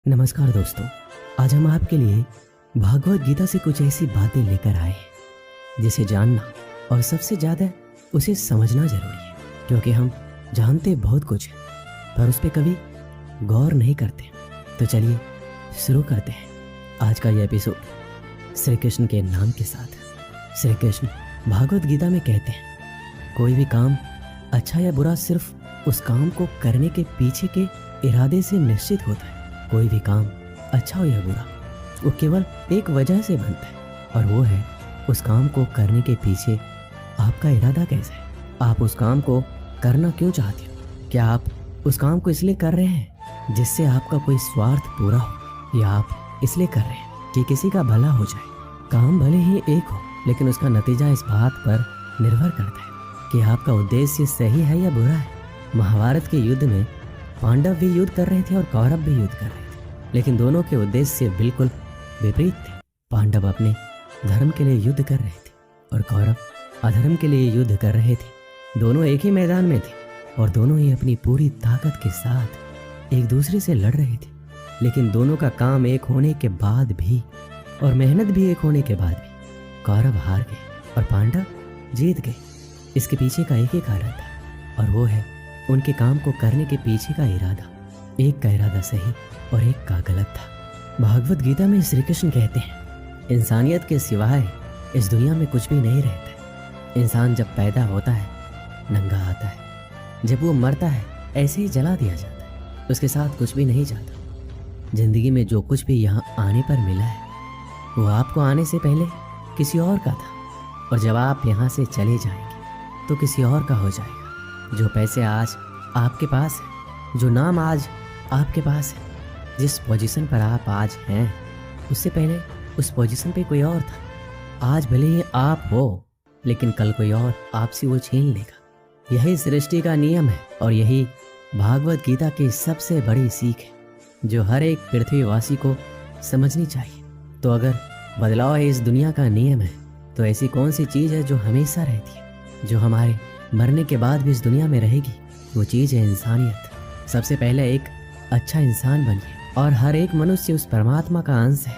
नमस्कार दोस्तों, आज हम आपके लिए भागवत गीता से कुछ ऐसी बातें लेकर आए हैं जिसे जानना और सबसे ज़्यादा उसे समझना जरूरी है, क्योंकि हम जानते बहुत कुछ है पर उस पर कभी गौर नहीं करते। तो चलिए शुरू करते हैं आज का यह एपिसोड श्री कृष्ण के नाम के साथ। श्री कृष्ण भागवत गीता में कहते हैं, कोई भी काम अच्छा या बुरा सिर्फ उस काम को करने के पीछे के इरादे से निश्चित होता है। कोई भी काम अच्छा हो या बुरा वो केवल एक वजह से बनता है, और वो है उस काम को करने के पीछे आपका इरादा कैसा है। आप उस काम को करना क्यों चाहते हो? क्या आप उस काम को इसलिए कर रहे हैं जिससे आपका कोई स्वार्थ पूरा हो, या आप इसलिए कर रहे हैं कि किसी का भला हो जाए? काम भले ही एक हो, लेकिन उसका नतीजा इस बात पर निर्भर करता है कि आपका उद्देश्य सही है या बुरा है। महाभारत के युद्ध में पांडव भी युद्ध कर रहे थे और कौरव भी युद्ध कर रहे थे, लेकिन दोनों के उद्देश्य बिल्कुल विपरीत थे। पांडव अपने धर्म के लिए युद्ध कर रहे थे और कौरव अधर्म के लिए युद्ध कर रहे थे। दोनों एक ही मैदान में थे और दोनों ही अपनी पूरी ताकत के साथ एक दूसरे से लड़ रहे थे, लेकिन दोनों का काम एक होने के बाद भी और मेहनत भी एक होने के बाद भी कौरव हार गए और पांडव जीत गए। इसके पीछे का एक ही कारण था, और वो है उनके काम को करने के पीछे का इरादा। एक का इरादा सही और एक का गलत था। भागवत गीता में श्री कृष्ण कहते हैं, इंसानियत के सिवाय इस दुनिया में कुछ भी नहीं रहता। इंसान जब पैदा होता है नंगा आता है, जब वो मरता है ऐसे ही जला दिया जाता है, उसके साथ कुछ भी नहीं जाता। जिंदगी में जो कुछ भी यहाँ आने पर मिला है वो आपको आने से पहले किसी और का था, और जब आप यहाँ से चले जाएंगे तो किसी और का हो जाएगा। जो पैसे आज आपके पास है, जो नाम आज आपके पास है, जिस पोजीशन पर आप आज हैं, उससे पहले उस पोजीशन पे कोई और था। आज भले ही आप हो, लेकिन कल कोई और आपसे वो छीन लेगा। यही सृष्टि का नियम है और यही भागवत गीता की सबसे बड़ी सीख है, जो हर एक पृथ्वीवासी को समझनी चाहिए। तो अगर बदलाव है इस दुनिया का नियम है, तो ऐसी कौन सी चीज़ है जो हमेशा रहती है, जो हमारे मरने के बाद भी इस दुनिया में रहेगी? वो चीज़ है इंसानियत। सबसे पहले एक अच्छा इंसान बनिए, और हर एक मनुष्य उस परमात्मा का अंश है,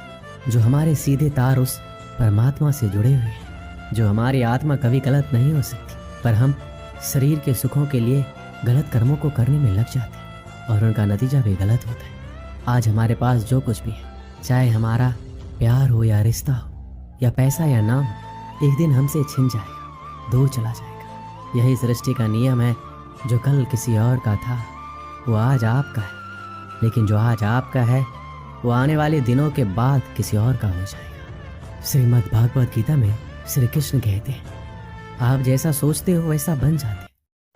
जो हमारे सीधे तार उस परमात्मा से जुड़े हुए हैं। जो हमारी आत्मा कभी गलत नहीं हो सकती, पर हम शरीर के सुखों के लिए गलत कर्मों को करने में लग जाते हैं और उनका नतीजा भी गलत होता है। आज हमारे पास जो कुछ भी है, चाहे हमारा प्यार हो या रिश्ता हो या पैसा या नाम, एक दिन हमसे छिन जाएगा, दूर चला जाएगा। यही सृष्टि का नियम है। जो कल किसी और का था वो आज आपका है, लेकिन जो आज आपका है वो आने वाले दिनों के बाद किसी और का हो जाएगा। श्रीमद् भागवत गीता में श्री कृष्ण कहते हैं, आप जैसा सोचते हो वैसा बन जाते।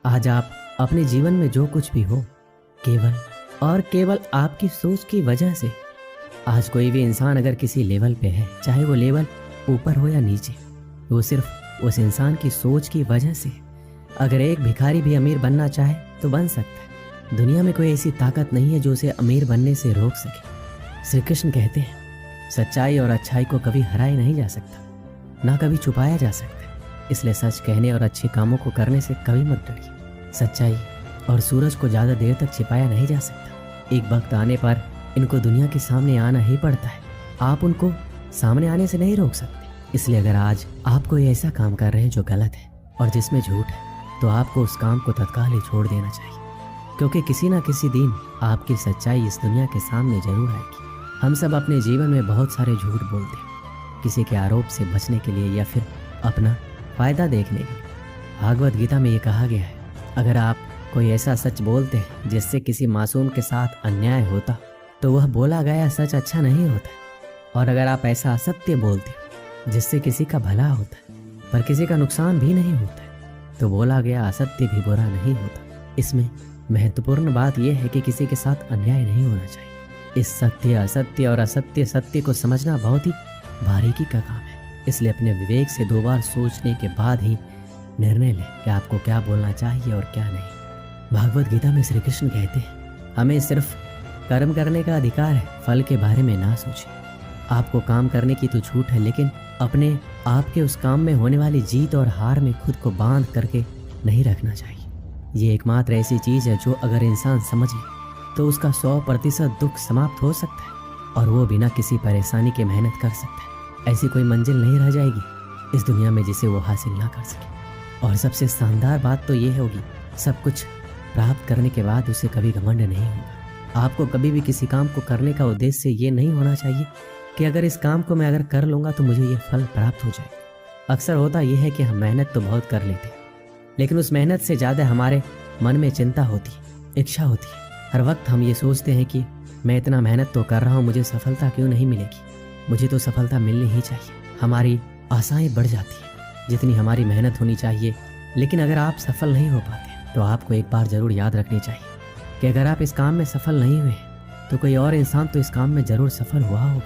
आज आप अपने जीवन में जो कुछ भी हो, केवल और केवल आपकी सोच की वजह से। आज कोई भी इंसान अगर किसी लेवल पे है, चाहे वो लेवल ऊपर हो या नीचे, वो सिर्फ उस इंसान की सोच की वजह से। अगर एक भिखारी भी अमीर बनना चाहे तो बन सकता है। दुनिया में कोई ऐसी ताकत नहीं है जो उसे अमीर बनने से रोक सके। श्री कृष्ण कहते हैं, सच्चाई और अच्छाई को कभी हराया नहीं जा सकता, ना कभी छुपाया जा सकता। इसलिए सच कहने और अच्छे कामों को करने से कभी मत डरिए। सच्चाई और सूरज को ज़्यादा देर तक छिपाया नहीं जा सकता। एक वक्त आने पर इनको दुनिया के सामने आना ही पड़ता है। आप उनको सामने आने से नहीं रोक सकते। इसलिए अगर आज आप कोई ऐसा काम कर रहे हैं जो गलत है और जिसमें झूठ है, तो आपको उस काम को तत्काल ही छोड़ देना चाहिए, क्योंकि किसी ना किसी दिन आपकी सच्चाई इस दुनिया के सामने जरूर आएगी। हम सब अपने जीवन में बहुत सारे झूठ बोलते हैं, किसी के आरोप से बचने के लिए या फिर अपना फायदा देखने के लिए। भागवत गीता में ये कहा गया है, अगर आप कोई ऐसा सच बोलते हैं जिससे किसी मासूम के साथ अन्याय होता, तो वह बोला गया सच अच्छा नहीं होता। और अगर आप ऐसा असत्य बोलते हैं जिससे किसी का भला होता है पर किसी का नुकसान भी नहीं होता, तो बोला गया असत्य भी बुरा नहीं होता। इसमें महत्वपूर्ण बात यह है कि किसी के साथ अन्याय नहीं होना चाहिए। इस सत्य असत्य और असत्य सत्य को समझना बहुत ही बारीकी का काम है। इसलिए अपने विवेक से 2 बार सोचने के बाद ही निर्णय लें कि आपको क्या बोलना चाहिए और क्या नहीं। भागवत गीता में श्री कृष्ण कहते हैं, हमें सिर्फ कर्म करने का अधिकार है, फल के बारे में ना सोचें। आपको काम करने की तो छूट है, लेकिन अपने आप के उस काम में होने वाली जीत और हार में खुद को बांध करके नहीं रखना चाहिए। ये एकमात्र ऐसी चीज़ है जो अगर इंसान समझ ले तो उसका 100% दुख समाप्त हो सकता है और वो बिना किसी परेशानी के मेहनत कर सकता है। ऐसी कोई मंजिल नहीं रह जाएगी इस दुनिया में जिसे वो हासिल ना कर सके। और सबसे शानदार बात तो ये होगी, सब कुछ प्राप्त करने के बाद उसे कभी घमंड नहीं होगा। आपको कभी भी किसी काम को करने का उद्देश्य ये नहीं होना चाहिए कि अगर इस काम को मैं अगर कर लूँगा तो मुझे ये फल प्राप्त हो जाएगा। अक्सर होता यह है कि हम मेहनत तो बहुत कर लेते हैं, लेकिन उस मेहनत से ज़्यादा हमारे मन में चिंता होती है, इच्छा होती है। हर वक्त हम ये सोचते हैं कि मैं इतना मेहनत तो कर रहा हूँ, मुझे सफलता क्यों नहीं मिलेगी, मुझे तो सफलता मिलनी ही चाहिए। हमारी आशाएं बढ़ जाती हैं जितनी हमारी मेहनत होनी चाहिए। लेकिन अगर आप सफल नहीं हो पाते तो आपको एक बार ज़रूर याद रखनी चाहिए कि अगर आप इस काम में सफल नहीं हुए तो कोई और इंसान तो इस काम में ज़रूर सफल हुआ होगा,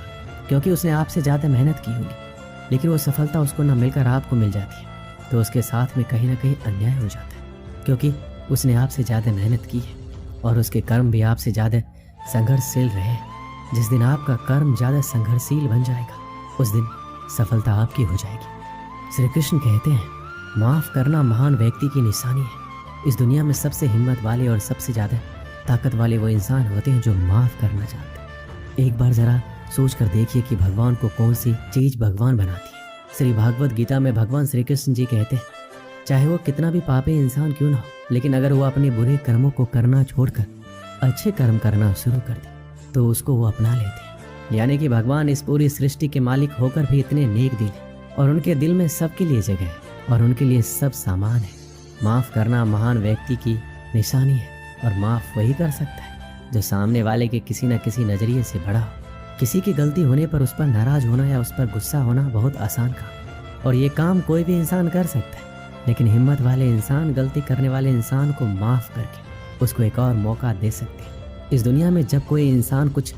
क्योंकि उसने आपसे ज़्यादा मेहनत की होगी। लेकिन वो सफलता उसको न मिलकर आपको मिल जाती है तो उसके साथ में कहीं ना कहीं अन्याय हो जाता है, क्योंकि उसने आपसे ज़्यादा मेहनत की है और उसके कर्म भी आपसे ज़्यादा संघर्षशील रहे। जिस दिन आपका कर्म ज़्यादा संघर्षशील बन जाएगा उस दिन सफलता आपकी हो जाएगी। श्री कृष्ण कहते हैं, माफ़ करना महान व्यक्ति की निशानी है। इस दुनिया में सबसे हिम्मत वाले और सबसे ज़्यादा ताकत वाले वो इंसान होते हैं जो माफ़ करना चाहते हैं। एक बार ज़रा सोच कर देखिए कि भगवान को कौन सी चीज़ भगवान बनाती है। श्री भागवत गीता में भगवान श्री कृष्ण जी कहते हैं, चाहे वो कितना भी पापी इंसान क्यों ना हो, लेकिन अगर वो अपने बुरे कर्मों को करना छोड़कर अच्छे कर्म करना शुरू कर दे तो उसको वो अपना लेते हैं। यानी कि भगवान इस पूरी सृष्टि के मालिक होकर भी इतने नेक दिल हैं और उनके दिल में सबके लिए जगह है और उनके लिए सब सामान है। माफ़ करना महान व्यक्ति की निशानी है और माफ़ वही कर सकता है जो सामने वाले के किसी न किसी नज़रिए से बड़ा हो। किसी की गलती होने पर उस पर नाराज़ होना या उस पर गुस्सा होना बहुत आसान काम, और ये काम कोई भी इंसान कर सकता है। लेकिन हिम्मत वाले इंसान गलती करने वाले इंसान को माफ़ करके उसको एक और मौका दे सकते हैं। इस दुनिया में जब कोई इंसान कुछ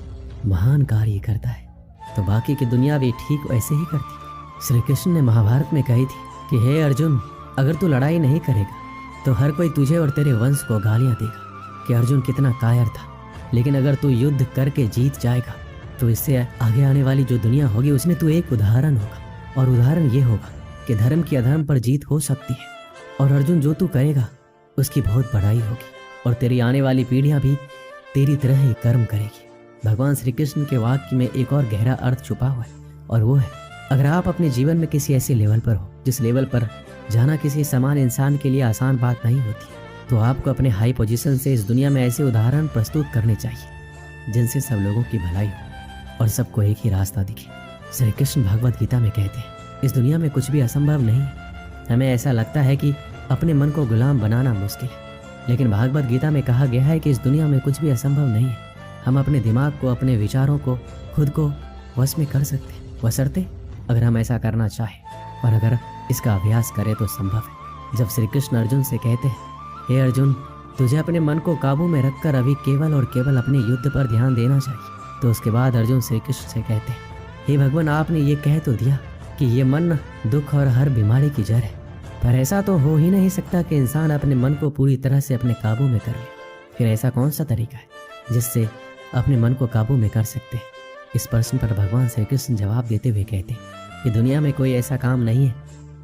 महान कार्य करता है तो बाकी की दुनिया भी ठीक वैसे ही करती है। श्री कृष्ण ने महाभारत में कही थी कि हे अर्जुन, अगर तू लड़ाई नहीं करेगा तो हर कोई तुझे और तेरे वंश को गालियां देगा कि अर्जुन कितना कायर था। लेकिन अगर तू युद्ध करके जीत जाएगा तो इससे आगे आने वाली जो दुनिया होगी उसमें तू एक उदाहरण होगा, और उदाहरण ये होगा कि धर्म की अधर्म पर जीत हो सकती है। और अर्जुन, जो तू करेगा उसकी बहुत बड़ाई होगी और तेरी आने वाली पीढ़ियां भी तेरी तरह ही कर्म करेगी। भगवान श्री कृष्ण के वाक्य में एक और गहरा अर्थ छुपा हुआ है, और वो है, अगर आप अपने जीवन में किसी ऐसे लेवल पर हो जिस लेवल पर जाना किसी समान इंसान के लिए आसान बात नहीं होती, तो आपको अपने हाई पोजीशन से इस दुनिया में ऐसे उदाहरण प्रस्तुत करने चाहिए जिनसे सब लोगों की भलाई हो और सबको एक ही रास्ता दिखे। श्री कृष्ण भगवत गीता में कहते हैं, इस दुनिया में कुछ भी असंभव नहीं है। हमें ऐसा लगता है कि अपने मन को गुलाम बनाना मुश्किल है, लेकिन भागवत गीता में कहा गया है कि इस दुनिया में कुछ भी असंभव नहीं है। हम अपने दिमाग को, अपने विचारों को, खुद को वश में कर सकते हैं, बशर्ते अगर हम ऐसा करना चाहें और अगर इसका अभ्यास करें तो संभव है। जब श्री कृष्ण अर्जुन से कहते हैं, हे अर्जुन, तुझे अपने मन को काबू में रखकर अभी केवल और केवल अपने युद्ध पर ध्यान देना चाहिए, तो उसके बाद अर्जुन श्री कृष्ण से कहते हैं, हे भगवान, आपने ये कह तो दिया कि ये मन दुख और हर बीमारी की जड़ है, पर ऐसा तो हो ही नहीं सकता कि इंसान अपने मन को पूरी तरह से अपने काबू में कर ले। फिर ऐसा कौन सा तरीका है जिससे अपने मन को काबू में कर सकते हैं? इस प्रश्न पर भगवान श्री कृष्ण जवाब देते हुए कहते हैं कि दुनिया में कोई ऐसा काम नहीं है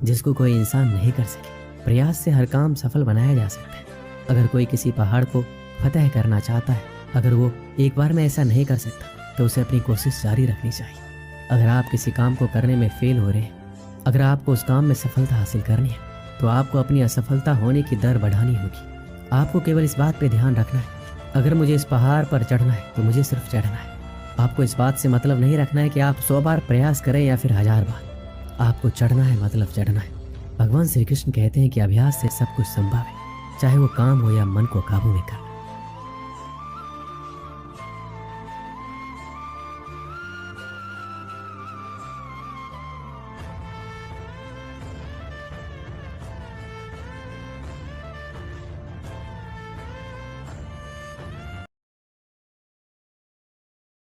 जिसको कोई इंसान नहीं कर सके। प्रयास से हर काम सफल बनाया जा सकता है। अगर कोई किसी पहाड़ को फतह करना चाहता है, अगर वो एक बार में ऐसा नहीं कर सकता तो उसे अपनी कोशिश जारी रखनी चाहिए। अगर आप किसी काम को करने में फेल हो रहे हैं, अगर आपको उस काम में सफलता हासिल करनी है, तो आपको अपनी असफलता होने की दर बढ़ानी होगी। आपको केवल इस बात पे ध्यान रखना है, अगर मुझे इस पहाड़ पर चढ़ना है तो मुझे सिर्फ चढ़ना है। आपको इस बात से मतलब नहीं रखना है कि आप 100 बार प्रयास करें या फिर 1000 बार। आपको चढ़ना है, मतलब चढ़ना है। भगवान श्री कृष्ण कहते हैं कि अभ्यास से सब कुछ संभव है, चाहे वो काम हो या मन को काबू में करना।